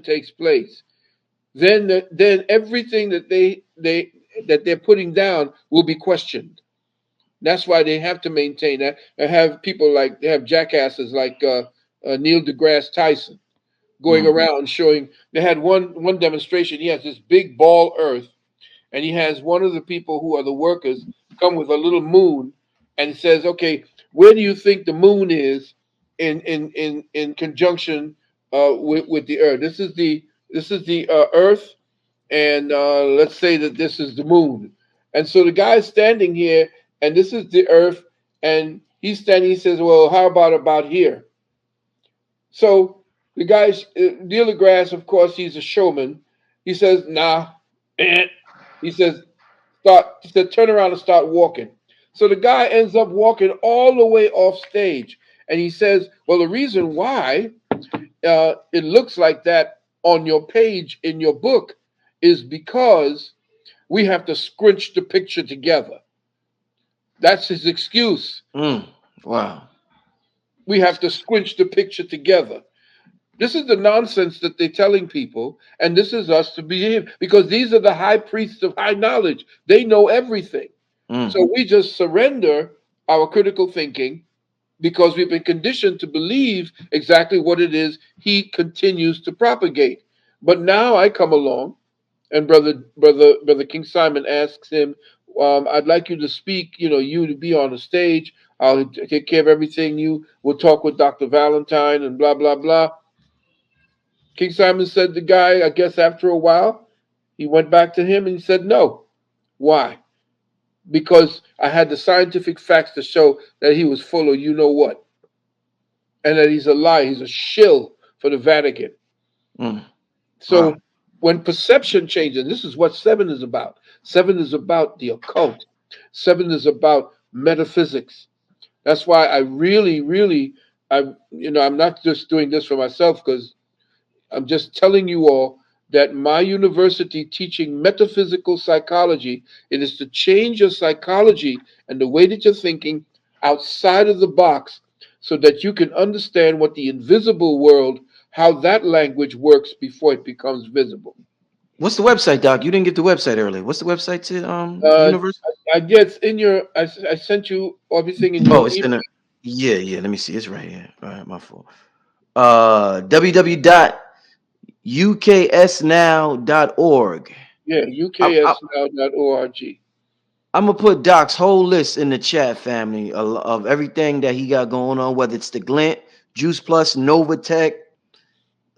takes place, then everything that they're putting down will be questioned. That's why they have to maintain that and have people like they have jackasses like Neil deGrasse Tyson going Mm. around showing. They had one demonstration. He has this big ball Earth, and he has one of the people who are the workers come with a little moon, and says, "Okay, where do you think the moon is in conjunction with the Earth? This is the Earth, and let's say that this is the moon." And so the guy's standing here, and this is the Earth, and he's standing. He says, "Well, how about here?" So the guy's Neil deGrasse, of course, he's a showman. He says, "Nah." Eh. He says, "Start." He said, "Turn around and start walking." So the guy ends up walking all the way off stage, and he says, "Well, the reason why it looks like that on your page in your book is because we have to scrunch the picture together." That's his excuse. Mm. Wow. We have to scrunch the picture together. This is the nonsense that they're telling people, and this is us to behave because these are the high priests of high knowledge. They know everything. Mm. So we just surrender our critical thinking because we've been conditioned to believe exactly what it is he continues to propagate. But now I come along, and brother King Simon asks him, "I'd like you to speak. You to be on the stage. I'll take care of everything. You will talk with Dr. Valentine and blah blah blah." King Simon said the guy, I guess after a while, he went back to him and he said no. Why? Because I had the scientific facts to show that he was full of you know what, and that he's a lie. He's a shill for the Vatican. Mm. Wow. So when perception changes, this is what seven is about. Seven is about the occult. Seven is about metaphysics. That's why I really, really, I'm not just doing this for myself because I'm just telling you all that my university teaching metaphysical psychology, it is to change your psychology and the way that you're thinking outside of the box so that you can understand what the invisible world, how that language works before it becomes visible. What's the website, Doc? You didn't get the website earlier. What's the website to Uh, university? I guess in your, I sent you everything in Oh, your it's email. in a yeah, yeah. Let me see. It's right here. All right, my fault. www.uksnow.org. Yeah, uksnow.org. I'm gonna put Doc's whole list in the chat, family, of everything that he got going on, whether it's the Glint, Juice Plus, Novatech,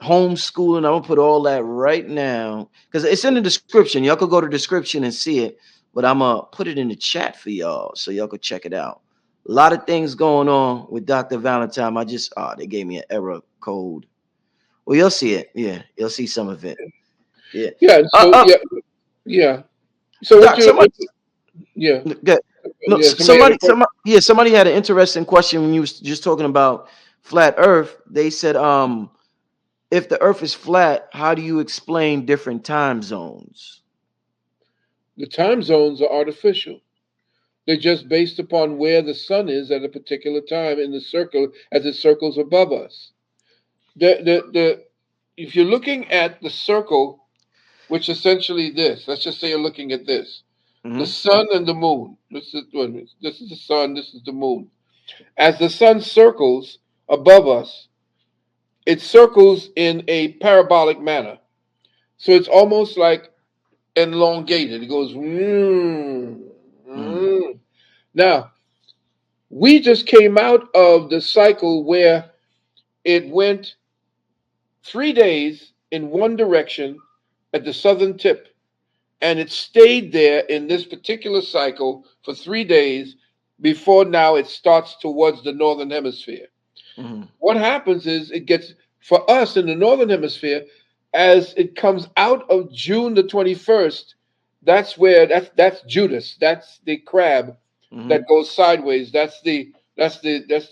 homeschooling. I'm gonna put all that right now because it's in the description. Y'all could go to the description and see it, but I'm gonna put it in the chat for y'all so y'all could check it out. A lot of things going on with Dr. Valentine. They gave me an error code. Well, you'll see it. Yeah, you'll see some of it. Yeah. Yeah, Uh, so uh, yeah, yeah. So Doc, somebody, yeah, good. No, yeah, somebody had a question. somebody had an interesting question when you was just talking about flat Earth. They said, if the Earth is flat, how do you explain different time zones? The time zones are artificial. They're just based upon where the sun is at a particular time in the circle as it circles above us. The if you're looking at the circle, which essentially this, let's just say you're looking at this, the Hmm. sun and the moon. This is the sun. This is the moon. As the sun circles above us, it circles in a parabolic manner. So it's almost like elongated. It goes. Mm. Now, we just came out of the cycle where it went 3 days in one direction at the southern tip, and it stayed there in this particular cycle for 3 days before now it starts towards the northern hemisphere. Hmm. What happens is it gets, for us in the northern hemisphere, as it comes out of June the 21st, that's Judas, that's the crab Hmm. that goes sideways. That's the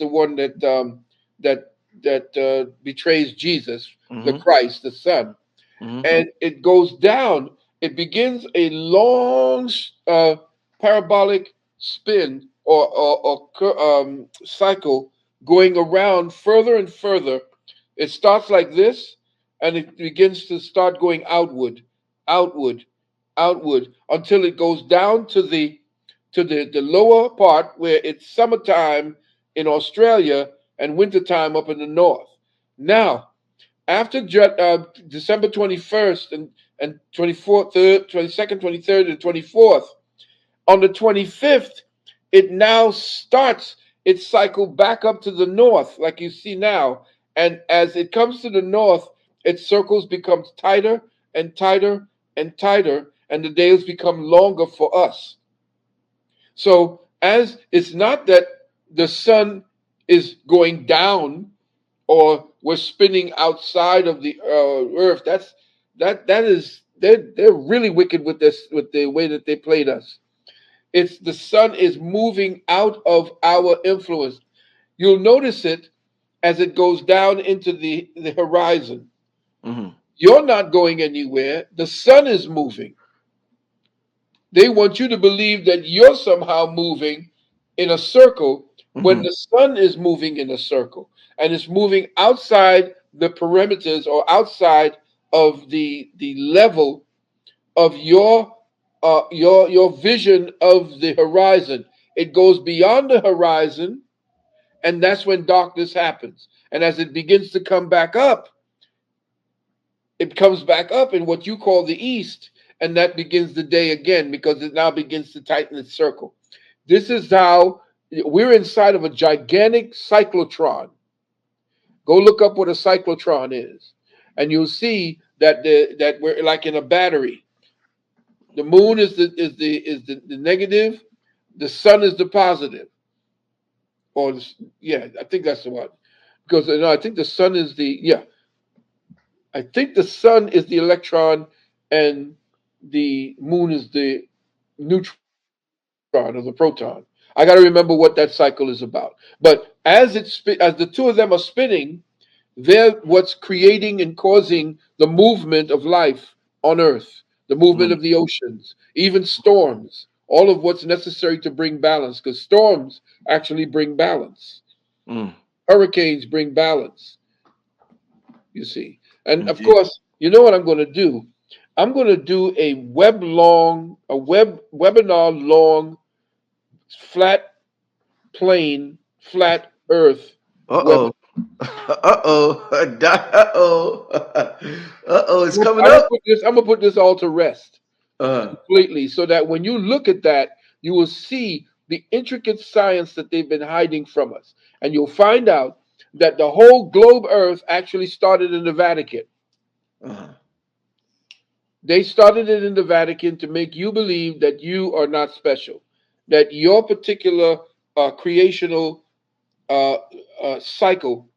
one that betrays Jesus, the Hmm. Christ, the Son, Hmm. and it goes down. It begins a long parabolic spin or cycle going around further and further. It starts like this, and it begins to start going outward, outward, outward, until it goes down to the lower part where it's summertime in Australia and wintertime up in the north. Now, after December 21st and 24th, 22nd, 23rd, and 24th, on the 25th, it now starts its cycle back up to the north, like you see now. And as it comes to the north, its circles becomes tighter and tighter and tighter, and the days become longer for us. So, as it's not that the sun is going down or we're spinning outside of the earth. That is they're really wicked with this, with the way that they played us. It's the sun is moving out of our influence. You'll notice it as it goes down into the horizon. Mm-hmm. You're not going anywhere. The sun is moving. They want you to believe that you're somehow moving in a circle when Mm-hmm. the sun is moving in a circle and it's moving outside the perimeters or outside of the level of your vision of the horizon. It goes beyond the horizon, and that's when darkness happens. And as it begins to come back up, it comes back up in what you call the east, and that begins the day again because it now begins to tighten its circle. This is how we're inside of a gigantic cyclotron. Go look up what a cyclotron is, and you'll see that we're like in a battery. The moon is the negative, the sun is the positive, or yeah, I think that's the one. Because no, I think the sun is the yeah, I think the sun is the electron, and the moon is the neutron or the proton. I got to remember what that cycle is about. But as the two of them are spinning, they're what's creating and causing the movement of life on Earth, the movement of the oceans, even storms, all of what's necessary to bring balance, because storms actually bring balance. Mm-hmm. Hurricanes bring balance, you see. And of Indeed. course, you know what I'm going to do? I'm going to do a webinar long, flat plane, flat Earth Uh webinar. oh. Uh oh. Uh oh. Uh oh. It's coming I'm gonna up. put this. I'm gonna put this all to rest Uh. completely, so that when you look at that, you will see the intricate science that they've been hiding from us, and you'll find out that the whole globe Earth actually started in the Vatican. Uh. They started it in the Vatican to make you believe that you are not special, that your particular creational uh, cycle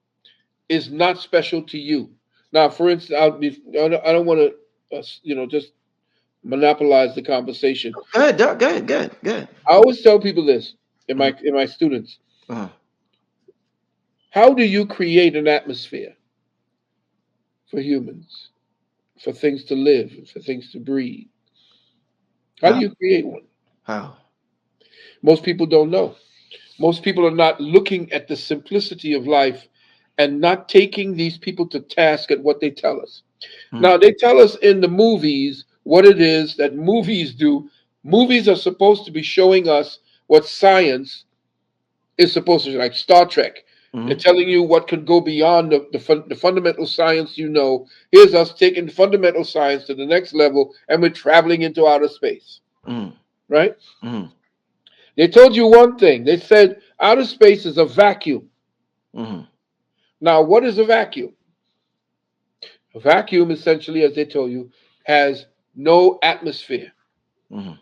is not special to you. Now, for instance, I don't want to, just monopolize the conversation. Go ahead, Doc. Go ahead. Go ahead. Go ahead. I always tell people this Uh. in my students: Uh. how do you create an atmosphere for humans, for things to live, for things to breathe? How do How? you create one? How? Most people don't know. Most people are not looking at the simplicity of life and not taking these people to task at what they tell us. Mm. Now, they tell us in the movies what it is that movies do. Movies are supposed to be showing us what science is supposed to be, like Star Trek. They're Mm. telling you what could go beyond the fundamental science you know. Here's us taking fundamental science to the next level, and we're traveling into outer space, Mm. right? Mm. They told you one thing. They said outer space is a vacuum. Mm. Now, what is a vacuum? A vacuum, essentially, as they told you, has no atmosphere. Mm.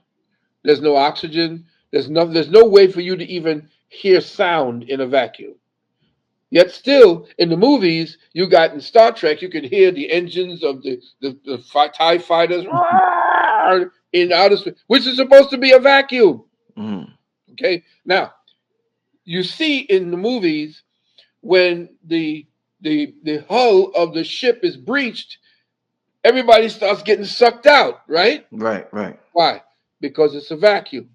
There's no oxygen. There's no way for you to even hear sound in a vacuum. Yet still, in the movies, you got in Star Trek, you can hear the engines of the TIE fighters in outer space, which is supposed to be a vacuum. Mm. Okay? Now, you see in the movies when the hull of the ship is breached, everybody starts getting sucked out, right? Right. Right. Why? Because it's a vacuum.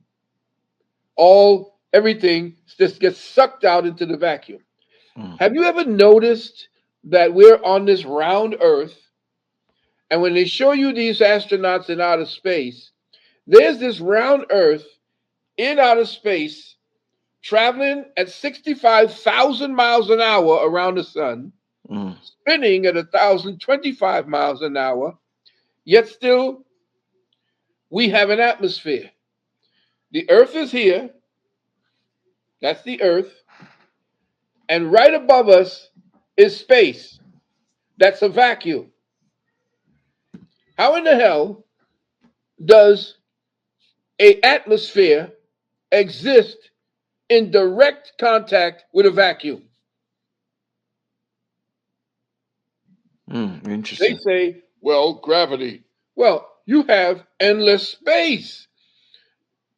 Everything just gets sucked out into the vacuum. Mm. Have you ever noticed that we're on this round earth? And when they show you these astronauts in outer space, there's this round Earth in outer space traveling at 65,000 miles an hour around the sun, Mm. spinning at 1,025 miles an hour, yet still we have an atmosphere. The Earth is here, that's the Earth, and right above us is space. That's a vacuum. How in the hell does a atmosphere exist in direct contact with a vacuum? They Interesting. say, well, gravity. Well, you have endless space.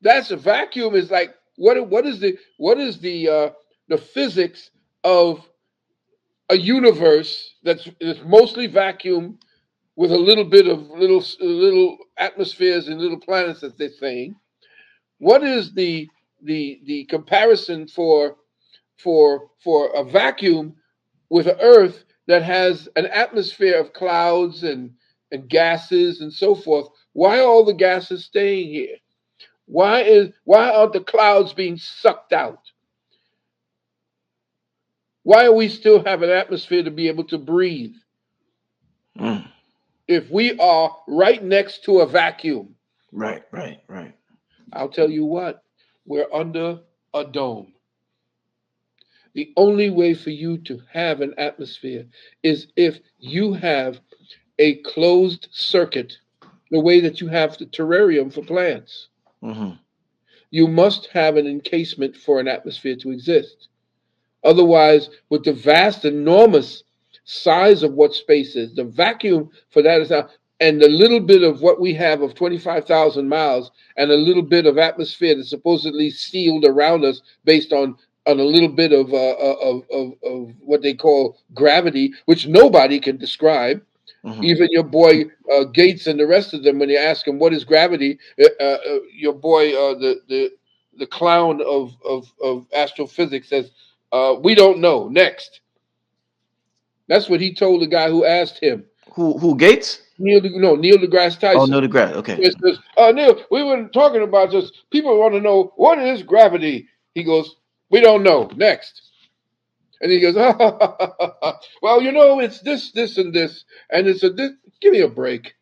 That's a vacuum. Is like what is the physics of a universe that's mostly vacuum with a little bit of little atmospheres and little planets, as they're saying. What is the comparison for a vacuum with an Earth that has an atmosphere of clouds and gases and so forth? Why are all the gases staying here? Why aren't the clouds being sucked out? Why do we still have an atmosphere to be able to breathe Mm. if we are right next to a vacuum? Right, right, right. I'll tell you what, we're under a dome. The only way for you to have an atmosphere is if you have a closed circuit, the way that you have the terrarium for plants. Mm-hmm. You must have an encasement for an atmosphere to exist. Otherwise, with the vast, enormous size of what space is, the vacuum for that is out, and the little bit of what we have of 25,000 miles and a little bit of atmosphere that's supposedly sealed around us based on a little bit of what they call gravity, which nobody can describe. Mm-hmm. Even your boy Gates and the rest of them, when you ask him what is gravity, your boy the clown of astrophysics says, "We don't know." Next, that's what he told the guy who asked him. Who Gates? Neil deGrasse Oh, Tyson. no, the grad. Okay. He says, "Neil, we were talking about this. People want to know what is gravity." He goes, "We don't know." Next. And he goes, "Well, it's this, this, and this, and it's a this." Give me a break.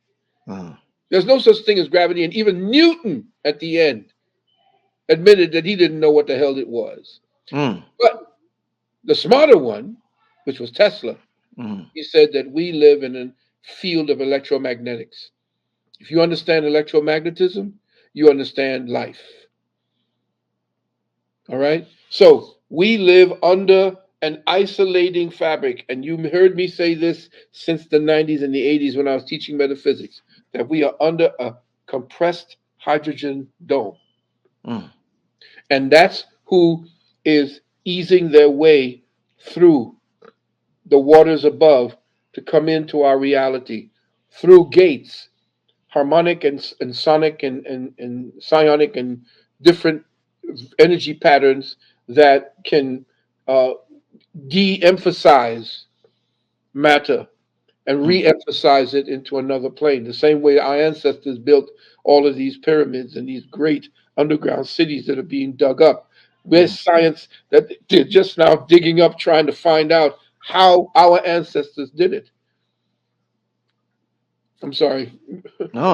Uh, There's no such thing as gravity, and even Newton at the end admitted that he didn't know what the hell it was. mm, But the smarter one, which was Tesla, mm. he said that we live in a field of electromagnetics. If you understand electromagnetism, you understand life. All right? So we live under an isolating fabric, and you heard me say this since the 90s and the 80s when I was teaching metaphysics, that we are under a compressed hydrogen dome. Mm. And that's who is easing their way through the waters above to come into our reality through gates, harmonic and sonic and psionic and different energy patterns that can uh, de emphasize matter and Mm. re emphasize it into another plane. The same way our ancestors built all of these pyramids and these great underground cities that are being dug up. There's Mm. science that they're just now digging up, trying to find out how our ancestors did it. I'm sorry. No,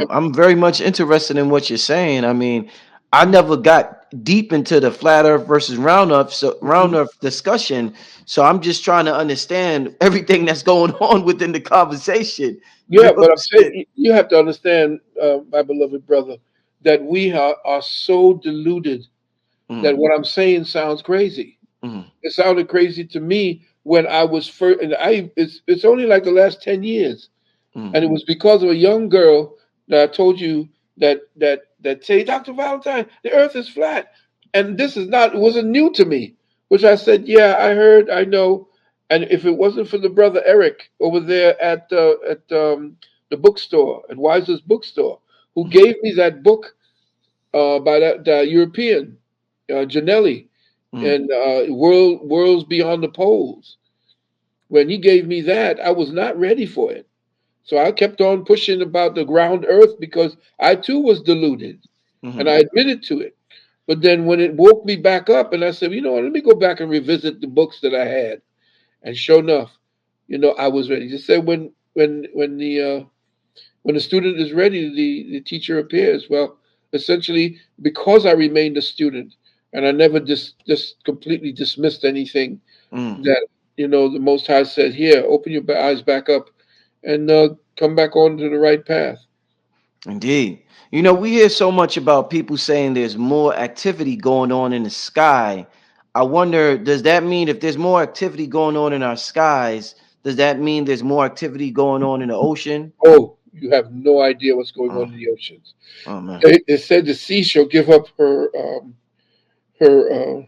I'm very much interested in what you're saying. I mean, I never got deep into the flat Earth versus round Earth discussion. So I'm just trying to understand everything that's going on within the conversation. You Yeah, know what but I'm I'm saying saying? you have to understand, my beloved brother, that we are so deluded Mm, that what I'm saying sounds crazy. mm, It sounded crazy to me when I was first, and it's only like the last 10 years, mm, and it was because of a young girl that I told you that say, Dr. Valentine, the Earth is flat, and this is not. It wasn't new to me, which I said, yeah, I heard, I know, and if it wasn't for the brother Eric over there at the bookstore at Weiser's bookstore, who mm, gave me that book by that European Janelli mm, and Worlds Beyond the Poles. When he gave me that, I was not ready for it. So I kept on pushing about the ground earth because I too was deluded, and Mm-hmm. I admitted to it. But then when it woke me back up, and I said, you know what, let me go back and revisit the books that I had. And sure enough, I was ready. Just said when the student is ready, the teacher appears. Well, essentially, because I remained a student and I never just completely dismissed anything Mm. that the Most High said, here, open your eyes back up and come back onto the right path. Indeed. We hear so much about people saying there's more activity going on in the sky. I wonder, does that mean if there's more activity going on in our skies, does that mean there's more activity going on in the ocean? Oh, you have no idea what's going Oh, on in the oceans. oh man. It said the sea shall give up her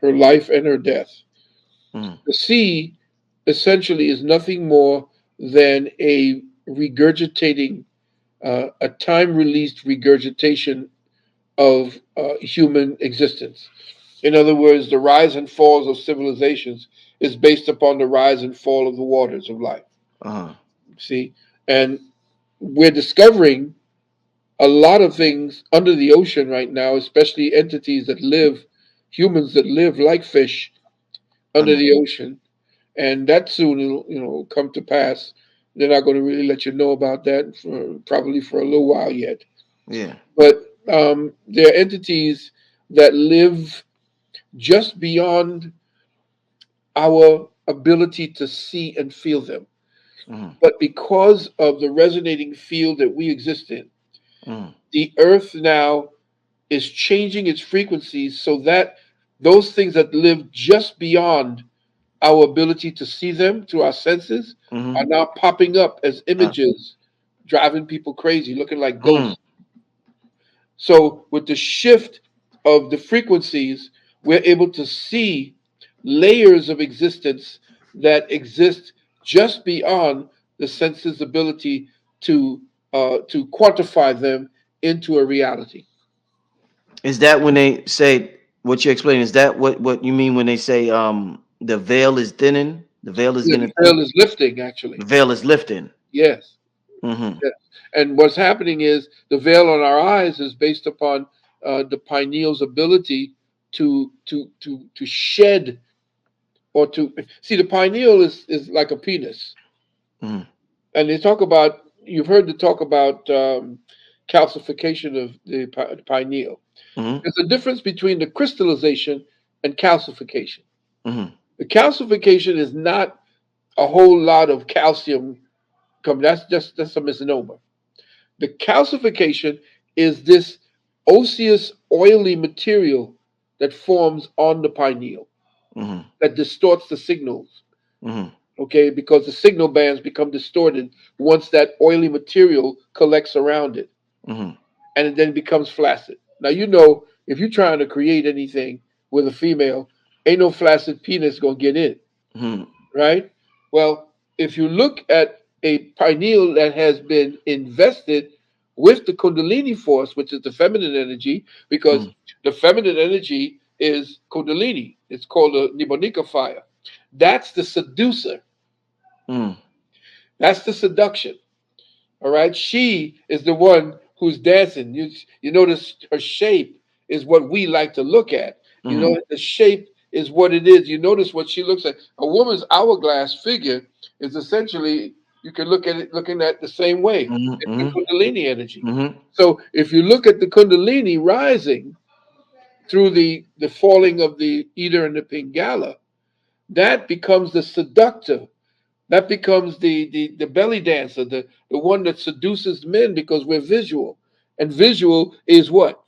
life and her death. Mm, The sea essentially is nothing more than a regurgitating, a time released regurgitation of human existence. In other words, the rise and falls of civilizations is based upon the rise and fall of the waters of life. uh-huh. See, and we're discovering a lot of things under the ocean right now, especially entities that live, humans that live like fish under Mm, the ocean, and that soon will come to pass. They're not going to really let you know about that for probably for a little while yet. yeah. But there are entities that live just beyond our ability to see and feel them. Mm, But because of the resonating field that we exist in, mm, the earth now is changing its frequencies so that those things that live just beyond our ability to see them through our senses mm-hmm. are now popping up as Uh, images, driving people crazy, looking like mm, ghosts. So, with the shift of the frequencies, we're able to see layers of existence that exist just beyond the senses' ability to quantify them into a reality. is that when they say what you explain? Is that what you mean when they say the veil is thinning? The veil is Yeah, the getting thin? veil is lifting, The actually. veil is lifting. Yes. Mm-hmm. Yes. And what's happening is the veil on our eyes is based upon the pineal's ability to shed or to see. The pineal is like a penis, Mm-hmm. and they talk about, you've heard the talk about calcification of the pineal. Mm-hmm. There's a difference between the crystallization and calcification. Mm-hmm. The calcification is not a whole lot of calcium come. That's a misnomer. The calcification is this osseous, oily material that forms on the pineal Mm-hmm. that distorts the signals. Mm-hmm. Okay, because the signal bands become distorted once that oily material collects around it, Mm-hmm. and it then becomes flaccid. Now if you're trying to create anything with a female, ain't no flaccid penis gonna get in, Mm-hmm. right? Well, if you look at a pineal that has been invested with the Kundalini force, which is the feminine energy, because the feminine energy is Kundalini, it's called the Nibonika fire. That's the seducer, Mm-hmm. that's the seduction. All right, she is the one who's dancing. You notice her shape is what we like to look at. Mm-hmm. The shape is what it is. You notice what she looks like. A woman's hourglass figure is essentially, you can look at it looking at the same way. It's the Mm-hmm. Kundalini energy. Mm-hmm. So if you look at the Kundalini rising through the falling of the Ether and the Pingala, that becomes the seductor, that becomes the belly dancer, the one that seduces men because we're visual. And visual is what?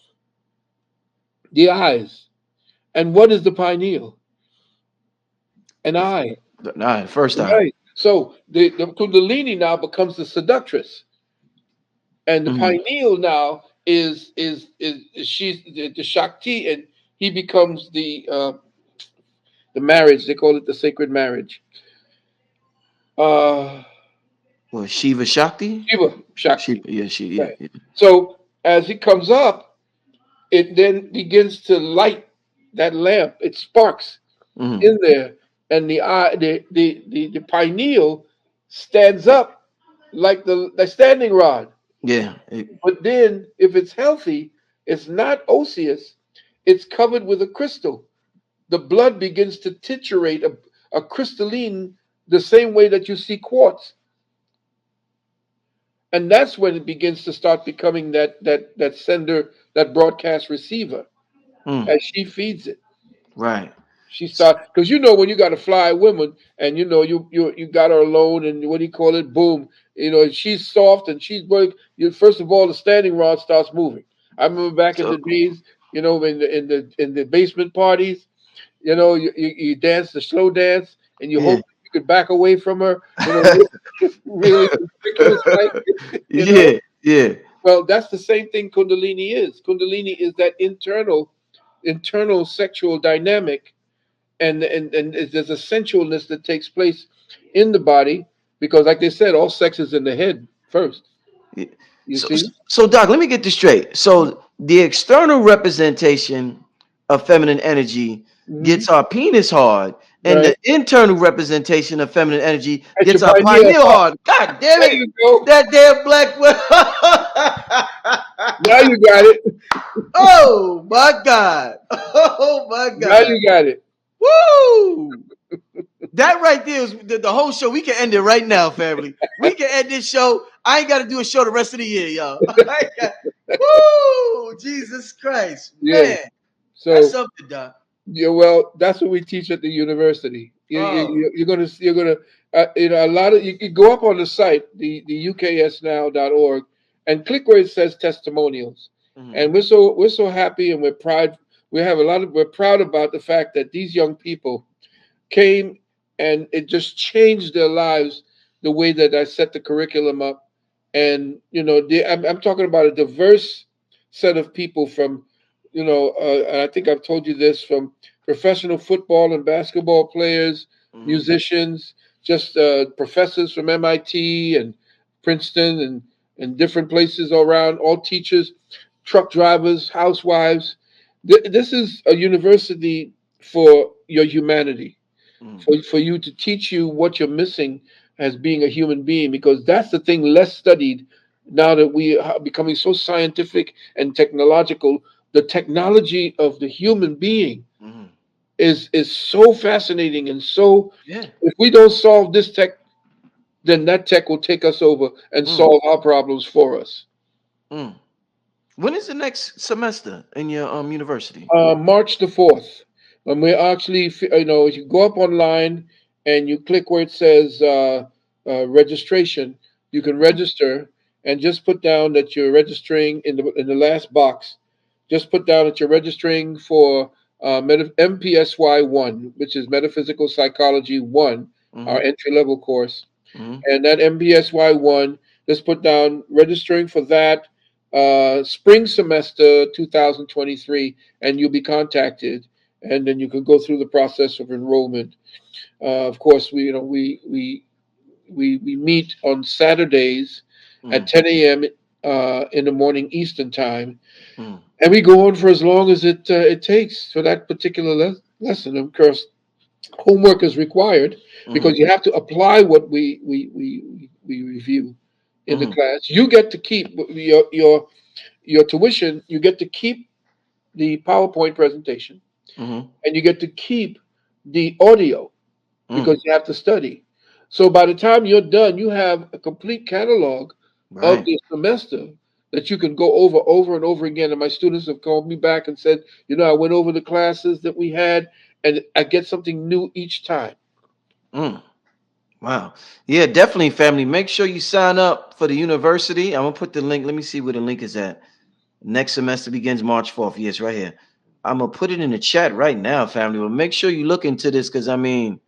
The eyes. And what is the pineal? An eye. All right, first eye. Right. So the Kundalini now becomes the seductress. And the Mm-hmm. pineal now is she's the Shakti, and he becomes the marriage. They call it the sacred marriage. Uh Well, Shiva Shakti? Shiva Shiva, Shakti. yeah, she, yeah, Right. yeah. So as he comes up, it then begins to light that lamp. It sparks Mm-hmm. in there, and the eye, the pineal stands up like the standing rod. Yeah. But then, if it's healthy, it's not osseous. It's covered with a crystal. The blood begins to titrate a crystalline the same way that you see quartz, and that's when it begins to start becoming that sender, that broadcast receiver, Mm, as she feeds it. right. She start because when you got a fly woman and you got her alone and what do you call it? Boom. She's soft and she's work. First of all, the standing rod starts moving. I remember back in So the days, in the basement parties, you dance the slow dance and you yeah. hope you could back away from her. Really conspicuous, like you know. Yeah. Yeah. Well, that's the same thing Kundalini is. Kundalini is that internal sexual dynamic, and there's a sensualness that takes place in the body because, like they said, all sex is in the head first. Yeah. You So, see? so, Doc, let me get this straight. So, the external representation of feminine energy Hmm. gets our penis hard, and Right. the internal representation of feminine energy At your gets our pineal. pineal hard. God damn There it! you go. That damn black. Now you got it. Oh my God! Oh my Now God! you got it. Woo! That right there is the whole show. We can end it right now, family. We can end this show. I ain't got to do a show the rest of the year, y'all. Woo! Jesus Christ, Yeah. man, that's So something, Doc. yeah, well, that's what we teach at the university. Oh, You're gonna a lot of you go up on the site the uksnow.org and click where it says testimonials, mhm, and we're so happy and we're proud about the fact that these young people came and it just changed their lives the way that I set the curriculum up. And I'm talking about a diverse set of people from, and I think I've told you this, from professional football and basketball players, mhm, musicians, just professors from MIT and Princeton and different places around, all teachers, truck drivers, housewives. This is a university for your humanity, mhm, for you to teach you what you're missing as being a human being, because that's the thing less studied now that we are becoming so scientific and technological. The technology of the human being mhm. is so fascinating, and so Yeah. if we don't solve this tech, then that tech will take us over and Mm, solve our problems for us. mm. When is the next semester in your university? March the 4th, when we actually, if you go up online and you click where it says registration, you can register and just put down that you're registering in the last box. Just put down that you're registering for MPSY 1, which is Metaphysical Psychology 1, our Mm-hmm, entry level course. mm-hmm, And that MPSY 1, just put down registering for that spring semester 2023, and you'll be contacted, and then you can go through the process of enrollment. Of course, we meet on Saturdays at mm, 10 a.m. In the morning Eastern time, mm, and we go on for as long as it takes for that particular lesson. Of course, homework is required mm, because you have to apply what we review in the mm, class. You get to keep your tuition. You get to keep the PowerPoint presentation, mm, and you get to keep the audio mm. because you have to study. So by the time you're done, you have a complete catalog of Right. the semester that you can go over and over again. And my students have called me back and said, I went over the classes that we had, and I get something new each time. Mm. Wow. Yeah, definitely, family. Make sure you sign up for the university. I'm gonna put the link. Let me see where the link is at. Next semester begins March 4th. Yes, right here. I'm gonna put it in the chat right now, family. But make sure you look into this because I mean,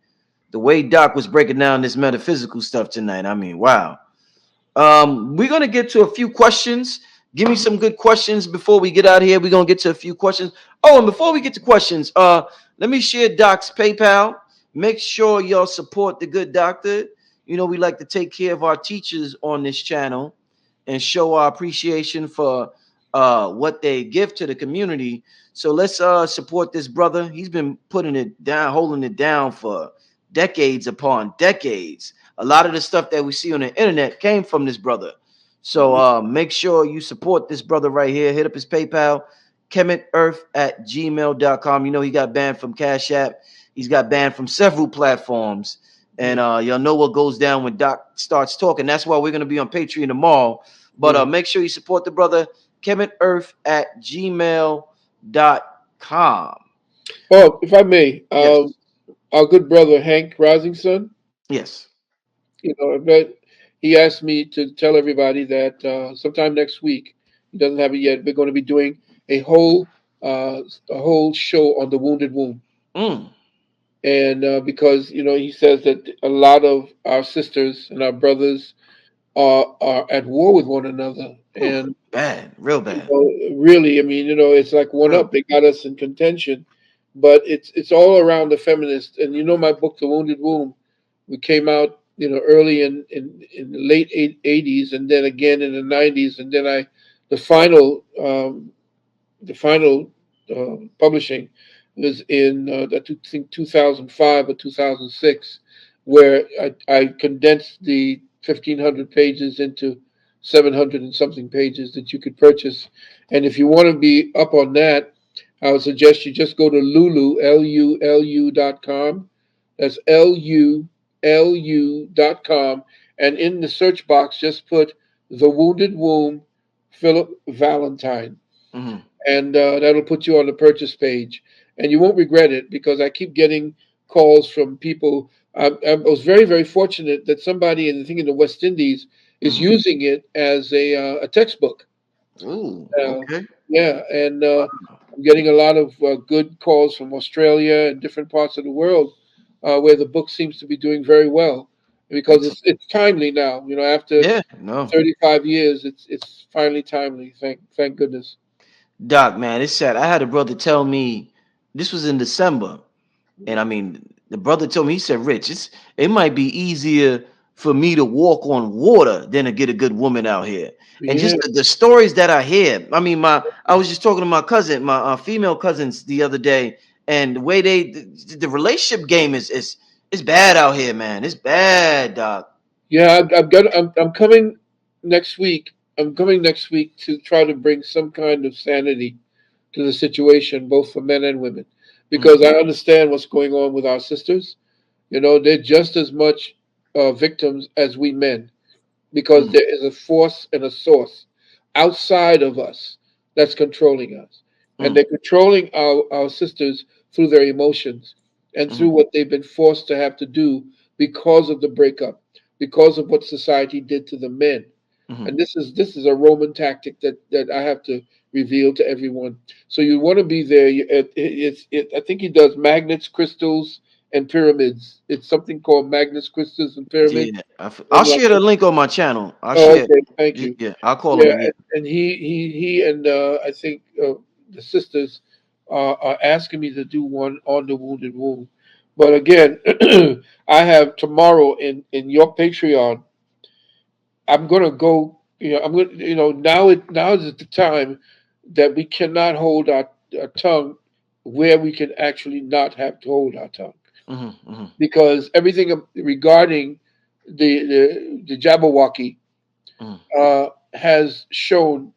the way Doc was breaking down this metaphysical stuff tonight. I mean, wow. We're gonna get to a few questions. Give me some good questions before we get out of here. We're gonna get to a few questions. Oh, and before we get to questions, let me share Doc's PayPal. Make sure y'all support the good doctor. We like to take care of our teachers on this channel and show our appreciation for what they give to the community. So let's support this brother. He's been putting it down, holding it down for decades upon decades. A lot of the stuff that we see on the internet came from this brother. So make sure you support this brother right here. Hit up his PayPal, kemetearth@gmail.com. You know he got banned from Cash App. He's got banned from several platforms. And y'all know what goes down when Doc starts talking. That's why we're gonna be on Patreon tomorrow. But make sure you support the brother, kemetearth@gmail.com. Oh, if I may, Yes. our good brother Hank Risingson, Yes. but he asked me to tell everybody that sometime next week, he doesn't have it yet. We're going to be doing a whole a whole show on the wounded womb, Mm. and because he says that a lot of our sisters and our brothers are at war with one another, Ooh, and bad. Real bad. really, I mean, it's like one Real up. They got us in contention, but it's all around the feminists. And my book, The Wounded Womb, we came out, early in the late 80s, and then again in the 90s, and then the final the final publishing was in I think 2005 or 2006, where I condensed the 1,500 pages into 700 and something pages that you could purchase. And if you want to be up on that, I would suggest you just go to lulu.com. That's lulu.com. And in the search box, just put The Wounded Womb, Philip Valentine, Mm-hmm. and that'll put you on the purchase page, and you won't regret it because I keep getting calls from people. I was very, very fortunate that somebody I think in the West Indies is Mm-hmm. using it as a textbook. Ooh, Uh, okay. yeah, and I'm getting a lot of good calls from Australia and different parts of the world where the book seems to be doing very well because Excellent. it's timely now. After Yeah, no. 35 years, it's finally timely. Thank goodness. Doc, man, it's sad. I had a brother tell me this was in December. And I mean, the brother told me, he said, Rich, it might be easier for me to walk on water than to get a good woman out here. And Yeah. just the stories that I hear. I mean, I was just talking to my cousin, my female cousins the other day, and the way the relationship game is bad out here, man. It's bad, Doc. Yeah, I'm coming next week. I'm coming next week to try to bring some kind of sanity to the situation, both for men and women, Mm, because I understand what's going on with our sisters. They're just as much victims as we men, because mm, there is a force and a source outside of us that's controlling us. And mm, they're controlling our sisters through their emotions and through mm, what they've been forced to have to do because of the breakup, because of what society did to the men. mm. And this is a Roman tactic that I have to reveal to everyone. So you want to be there. I think he does magnets, crystals, and pyramids. It's something called magnets, crystals, and pyramids. Yeah, I'll And like, share the link on my channel. I'll oh, share. okay, thank you. Yeah, I'll call Yeah, him. Yeah. and he and I think the sisters are asking me to do one on the wounded womb. But again, I have tomorrow in your Patreon. I'm gonna go. I'm gonna. Now is the time that we cannot hold our tongue where we can actually not have to hold our tongue, Hmm. Hmm. because everything regarding the Jabberwocky Hmm. has shown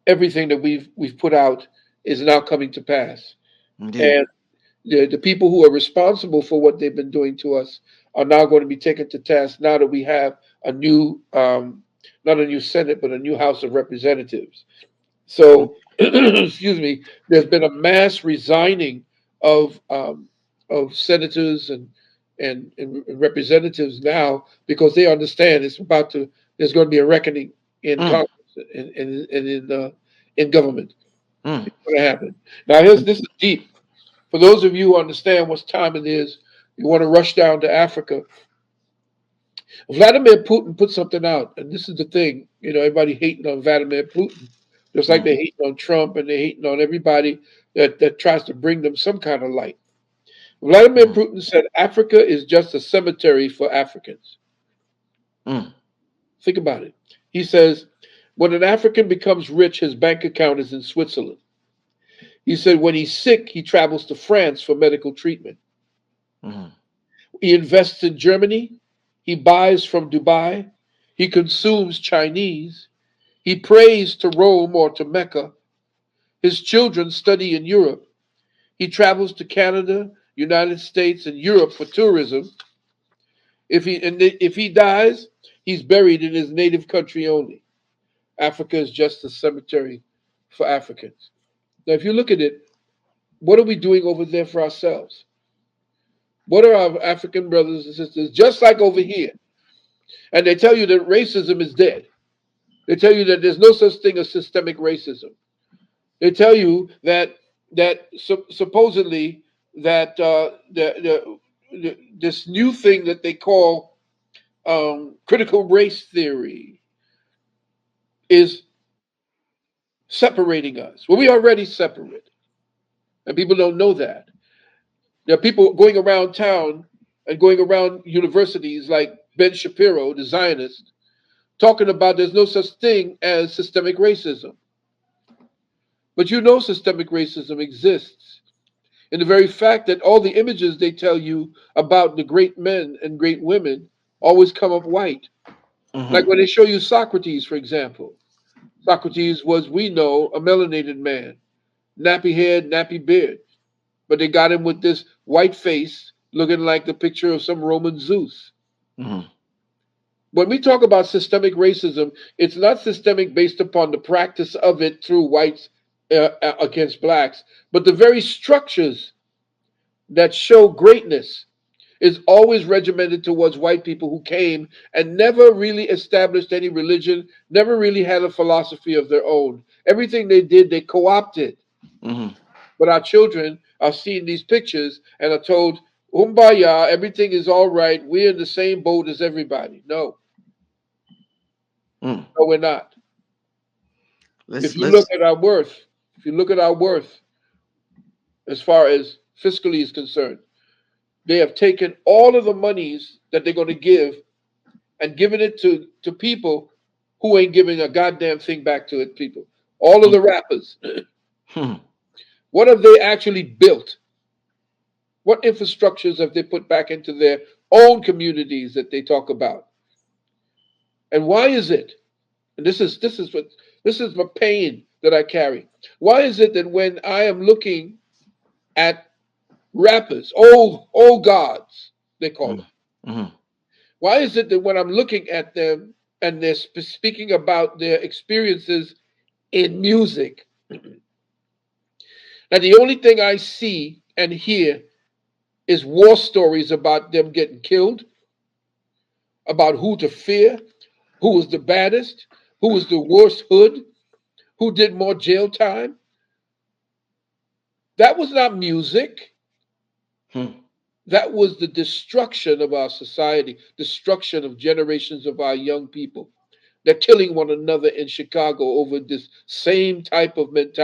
everything that we've put out is now coming to pass. Indeed. And the people who are responsible for what they've been doing to us are now going to be taken to task now that we have a new, not a new Senate, but a new House of Representatives. So, excuse me, there's been a mass resigning of um, of senators and representatives now because they understand there's going to be a reckoning in Mm, Congress and in government. mm, It's going to happen. Now, this is deep. For those of you who understand what time it is, you want to rush down to Africa. Vladimir Putin put something out, and this is the thing. Everybody hating on Vladimir Putin, just like mm, they're hating on Trump and they're hating on everybody that tries to bring them some kind of light. Vladimir mm, Putin said Africa is just a cemetery for Africans. mm, Think about it. He says, when an African becomes rich, his bank account is in Switzerland. He said, when he's sick, he travels to France for medical treatment. mm, He invests in Germany. He buys from Dubai. He consumes Chinese. He prays to Rome or to Mecca. His children study in Europe. He travels to Canada, United States, and Europe for tourism. If he dies, he's buried in his native country only. Africa is just a cemetery for Africans. Now, if you look at it, what are we doing over there for ourselves? What are our African brothers and sisters just like over here? And they tell you that racism is dead. They tell you that there's no such thing as systemic racism. They tell you that supposedly that this new thing that they call critical race theory is separating us. Well, we already separate, and people don't know that. There are people going around town and going around universities like Ben Shapiro, the Zionist, talking about there's no such thing as systemic racism. But you know systemic racism exists in the very fact that all the images they tell you about the great men and great women always come up white. Like Mm-hmm. when they show you Socrates, for example. Socrates was, we know, a melanated man, nappy head, nappy beard. But they got him with this white face looking like the picture of some Roman Zeus. Mm-hmm. When we talk about systemic racism, it's not systemic based upon the practice of it through whites against blacks, but the very structures that show greatness is always regimented towards white people who came and never really established any religion, never really had a philosophy of their own. Everything they did, they co opted. Mm-hmm. But our children are seeing these pictures and are told, Umbaya, everything is all right. We're in the same boat as everybody. No, Mm. no, we're not. If Let's you look let's at our worth, if you look at our worth as far as fiscally is concerned, they have taken all of the monies that they're going to give and given it to people who ain't giving a goddamn thing back to it, people. All of the rappers, mm. what have they actually built? What infrastructures have they put back into their own communities that they talk about? And why is it? And this is my pain that I carry. Why is it that when I am looking at rappers, old gods, they call them. Mm. Mm. Why is it that when I'm looking at them and they're speaking about their experiences in music, that the only thing I see and hear is war stories about them getting killed, about who to fear, who was the baddest, who was the worst hood, who did more jail time? That was not music. Mm. That was the destruction of our society, destruction of generations of our young people. They're killing one another in Chicago over this same type of mentality.